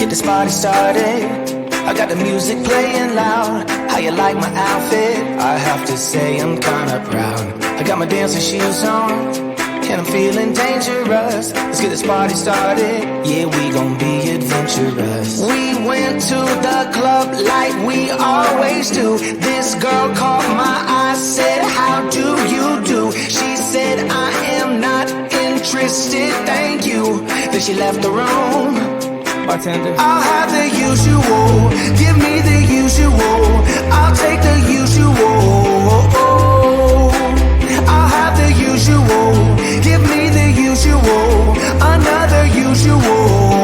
get this party started. I got the music playing loud. How you like my outfit? I have to say I'm kinda proud. I got my dancing shoes on, and I'm feeling dangerous. Let's get this party started. Yeah, we gon' be adventurous. We went to the club like we always do. This girl caught my eye, said, how do you do? She said, I am not interested, thank you. Then she left the room. Bartender, I'll have the usual. Give me the usual. I'll take the usual. I'll have the usual. Give me the usual. Another usual.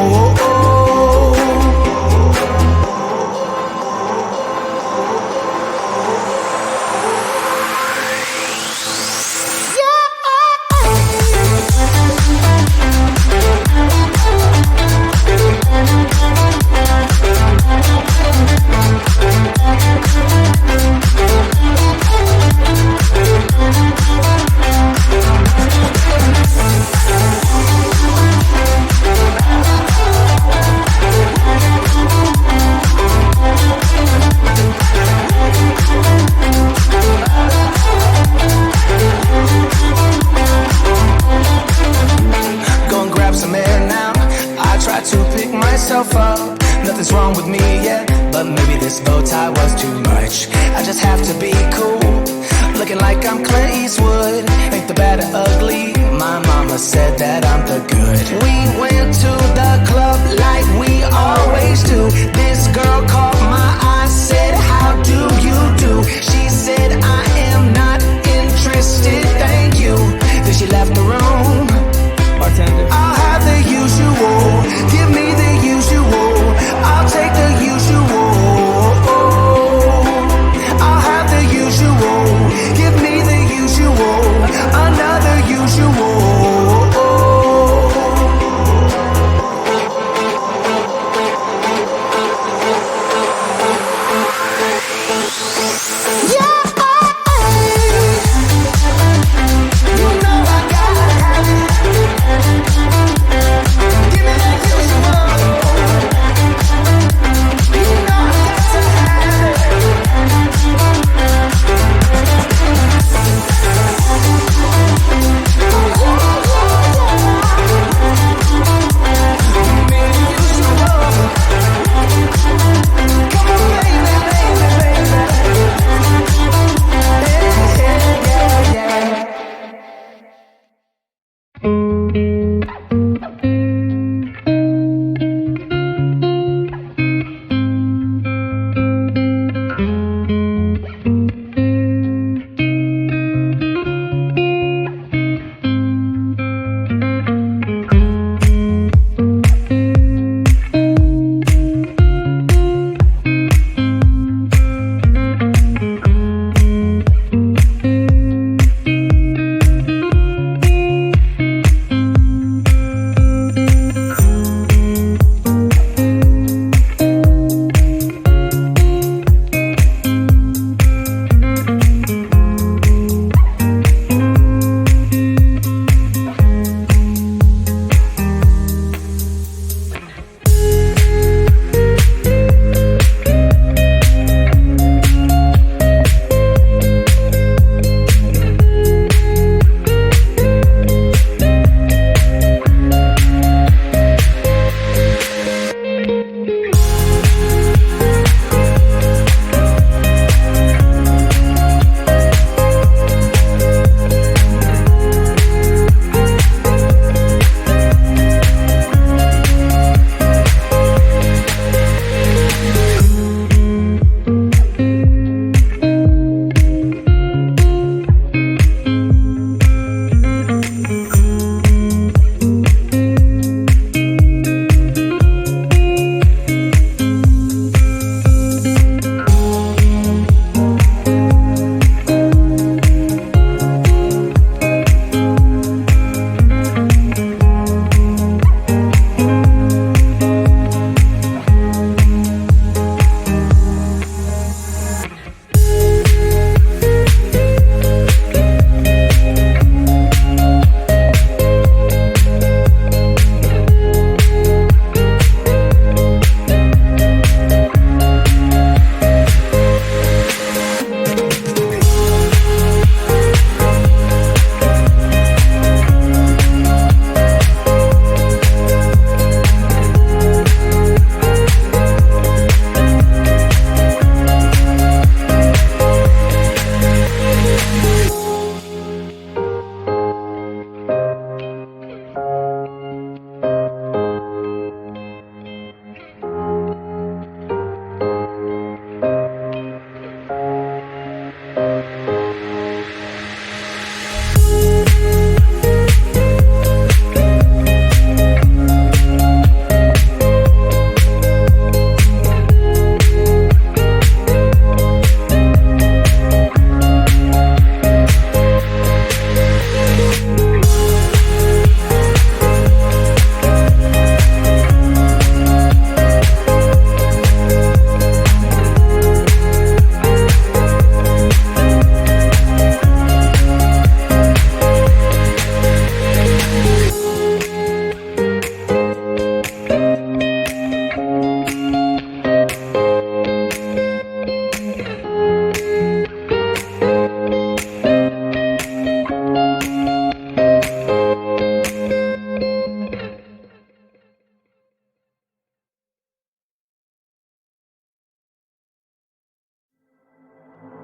Up. Nothing's wrong with me yet, but maybe this bow tie was too much. I just have to be cool, looking like I'm Clint Eastwood. Ain't the bad or ugly, my mama said that I'm the good. We went to the club like we always do. This girl caught my eye, said, how do you do? She said, I am not interested, thank you. Then she left the room. Bartender, I'll have the usual. Give me the usual. I'll take the usual. I'll have the usual. Give me the usual. Another usual.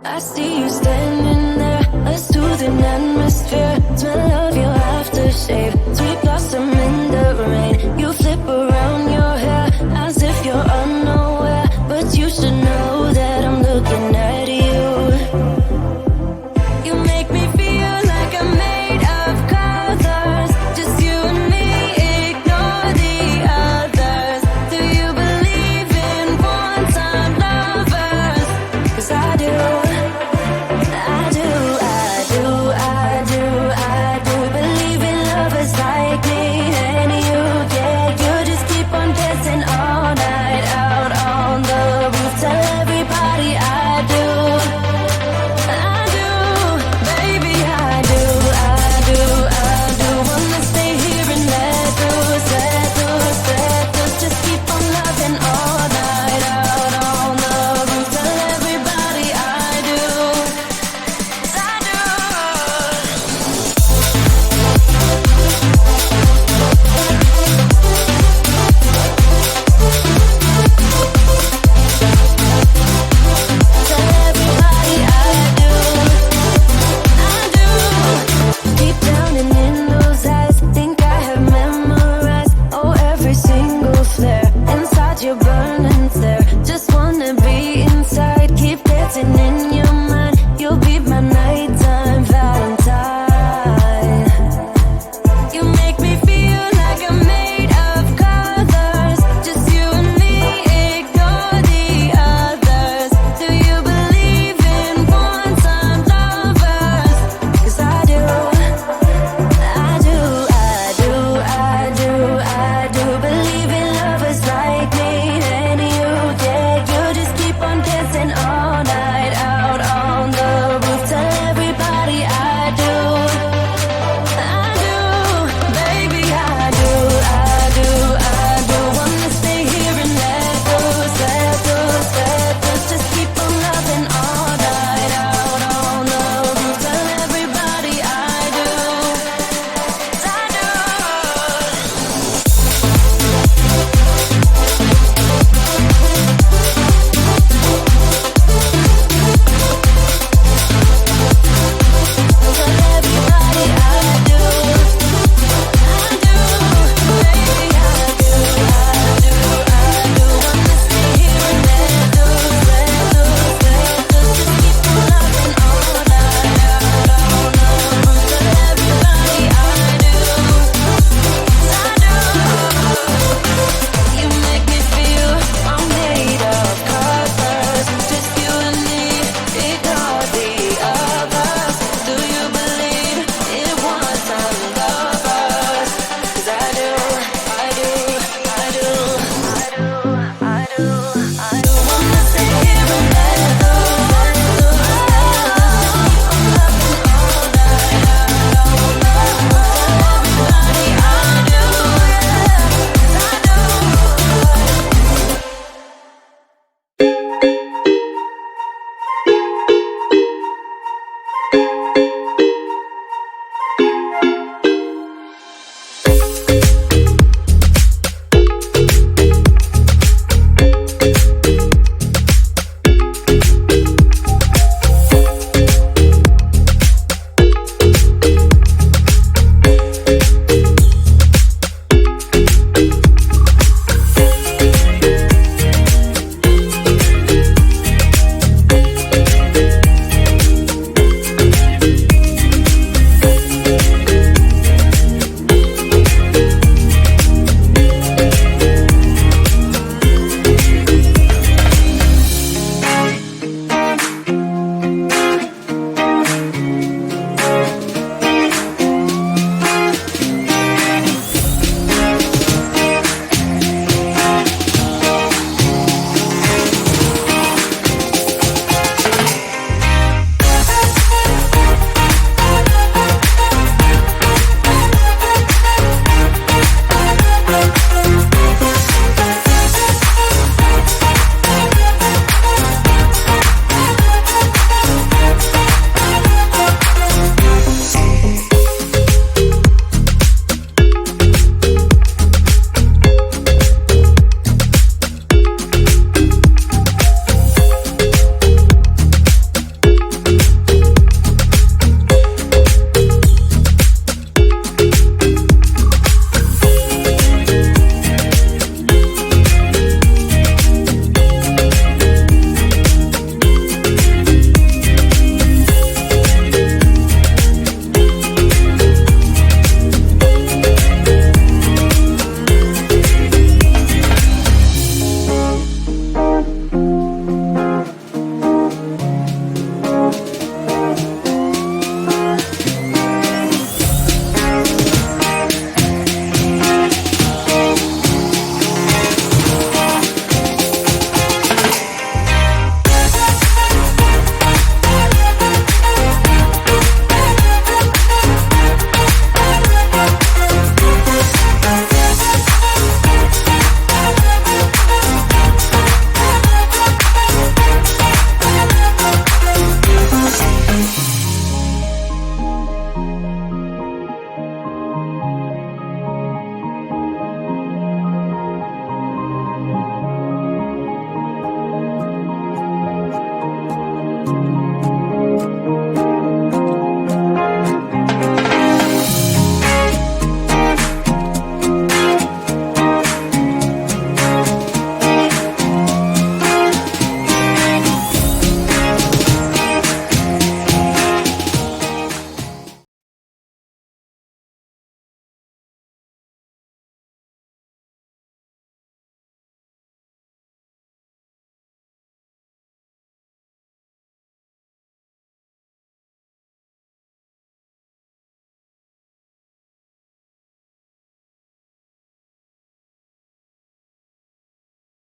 I see you standing there, a soothing atmosphere. Smell of your aftershave, sweet blossom in